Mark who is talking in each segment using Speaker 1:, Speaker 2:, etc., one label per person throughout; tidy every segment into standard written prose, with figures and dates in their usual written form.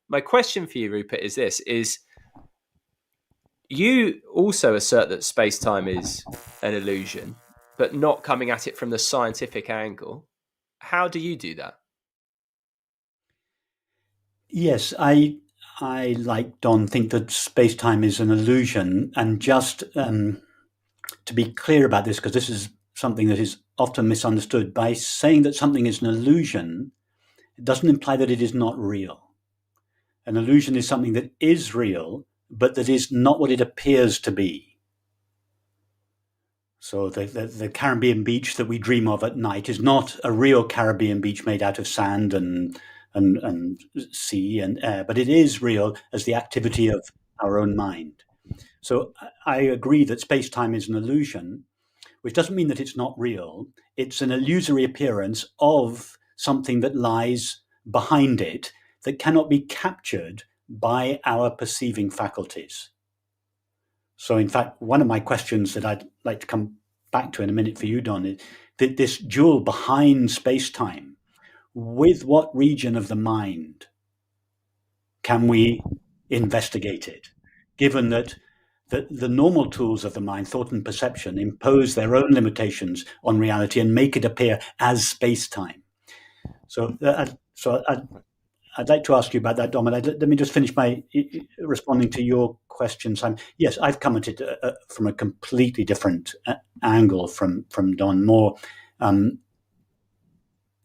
Speaker 1: my question for you, Rupert, is this: is you also assert that space-time is an illusion, but not coming at it from the scientific angle. How do you do that?
Speaker 2: Yes, I like Don, think that space-time is an illusion. And just to be clear about this, because this is something that is often misunderstood, by saying that something is an illusion, it doesn't imply that it is not real. An illusion is something that is real, but that is not what it appears to be. So the Caribbean beach that we dream of at night is not a real Caribbean beach made out of sand and sea and air, but it is real as the activity of our own mind. So I agree that space-time is an illusion, which doesn't mean that it's not real. It's an illusory appearance of something that lies behind it that cannot be captured by our perceiving faculties. So in fact, one of my questions that I'd like to come back to in a minute for you, Don, is that this jewel behind space-time, with what region of the mind can we investigate it, given that the normal tools of the mind, thought and perception, impose their own limitations on reality and make it appear as space-time. So I'd like to ask you about that, Dom. Let me just finish by responding to your question, Simon. Yes, I've come at it from a completely different angle from Don,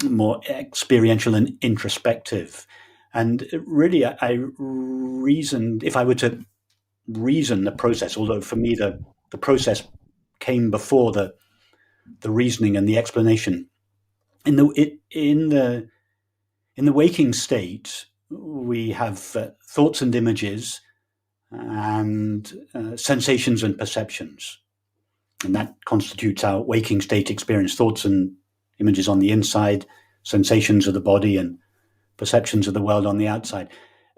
Speaker 2: more experiential and introspective. And really, I reasoned, if I were to reason the process, although for me the process came before the reasoning and the explanation. In the waking state, we have thoughts and images and sensations and perceptions, and that constitutes our waking state experience. Thoughts and images on the inside, sensations of the body, and perceptions of the world on the outside.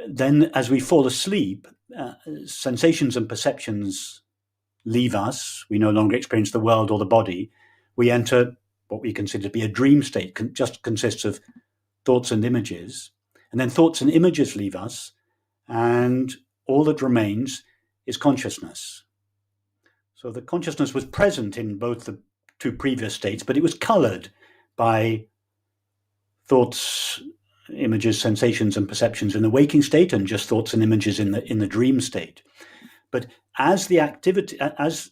Speaker 2: Then, as we fall asleep, sensations and perceptions leave us. We no longer experience the world or the body. We enter what we consider to be a dream state, just consists of thoughts and images. And then thoughts and images leave us, and all that remains is consciousness. So the consciousness was present in both the two previous states, but it was colored by thoughts, images, sensations, and perceptions in the waking state, and just thoughts and images in the dream state. But as the activity, as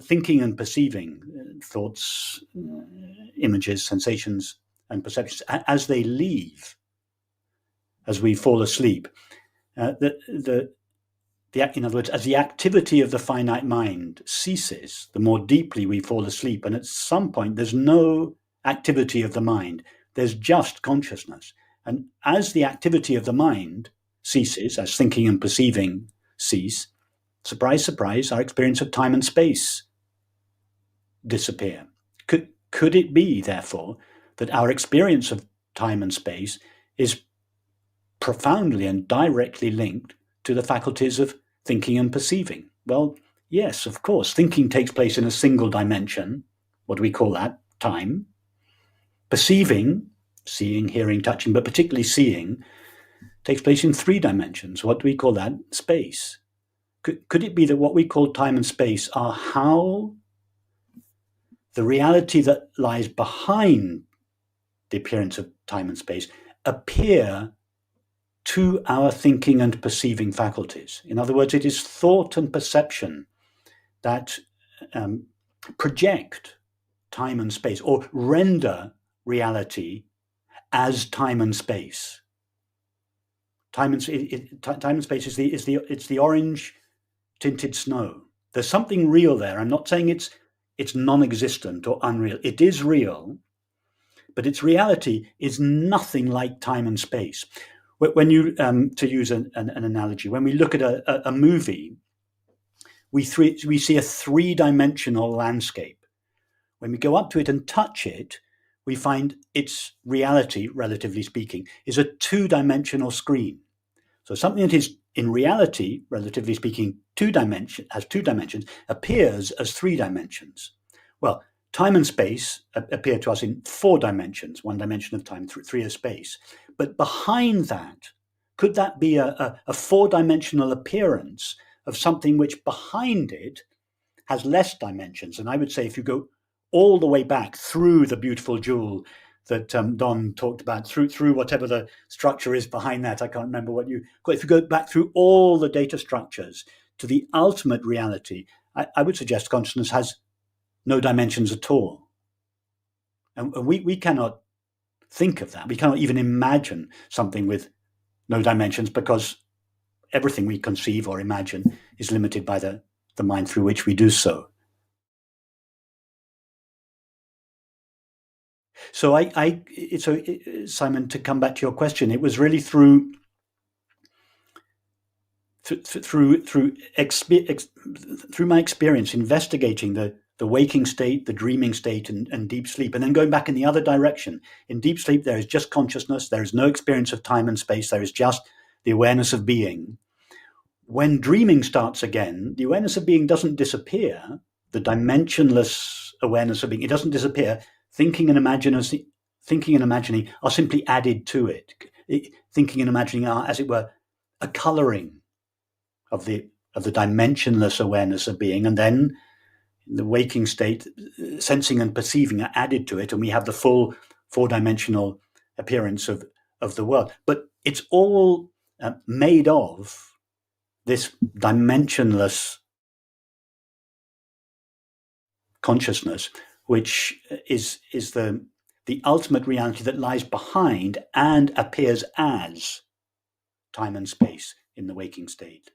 Speaker 2: thinking and perceiving, thoughts, images, sensations, and perceptions, as they leave, as we fall asleep, in other words, as the activity of the finite mind ceases, the more deeply we fall asleep, and at some point there's no activity of the mind, there's just consciousness. And as the activity of the mind ceases, as thinking and perceiving cease, surprise, surprise, our experience of time and space disappear. Could it be, therefore, that our experience of time and space is profoundly and directly linked to the faculties of thinking and perceiving? Well, yes, of course. Thinking takes place in a single dimension. What do we call that? Time. Perceiving, seeing, hearing, touching, but particularly seeing, takes place in 3 dimensions. What do we call that? Space. Could it be that what we call time and space are how the reality that lies behind the appearance of time and space appear to our thinking and perceiving faculties? In other words, it is thought and perception that project time and space, or render reality as time and space. Time and space is the orange tinted snow. There's something real there. I'm not saying it's non-existent or unreal. It is real, but its reality is nothing like time and space. When you, to use an analogy, when we look at a movie, we see a 3-dimensional landscape. When we go up to it and touch it, we find its reality, relatively speaking, is a 2-dimensional screen. So something that is in reality, relatively speaking, has 2 dimensions, appears as 3 dimensions. Well, time and space appear to us in 4 dimensions, 1 dimension of time, 3 of space. But behind that could that be a four-dimensional appearance of something which behind it has less dimensions? And I would say if you go all the way back through the beautiful jewel that Don talked about, through whatever the structure is behind that, I can't remember what you call it. If you go back through all the data structures to the ultimate reality, I would suggest consciousness has no dimensions at all. And we cannot think of that. We cannot even imagine something with no dimensions, because everything we conceive or imagine is limited by the mind through which we do so. So Simon, to come back to your question, it was really through my experience investigating the waking state, the dreaming state, and deep sleep, and then going back in the other direction. In deep sleep, there is just consciousness. There is no experience of time and space. There is just the awareness of being. When dreaming starts again, the awareness of being doesn't disappear. The dimensionless awareness of being, it doesn't disappear. Thinking and imagining are simply added to it. Thinking and imagining are, as it were, a coloring of the dimensionless awareness of being, and then in the waking state, sensing and perceiving are added to it, and we have the full four-dimensional appearance of the world. But it's all made of this dimensionless consciousness, which is the ultimate reality that lies behind and appears as time and space in the waking state.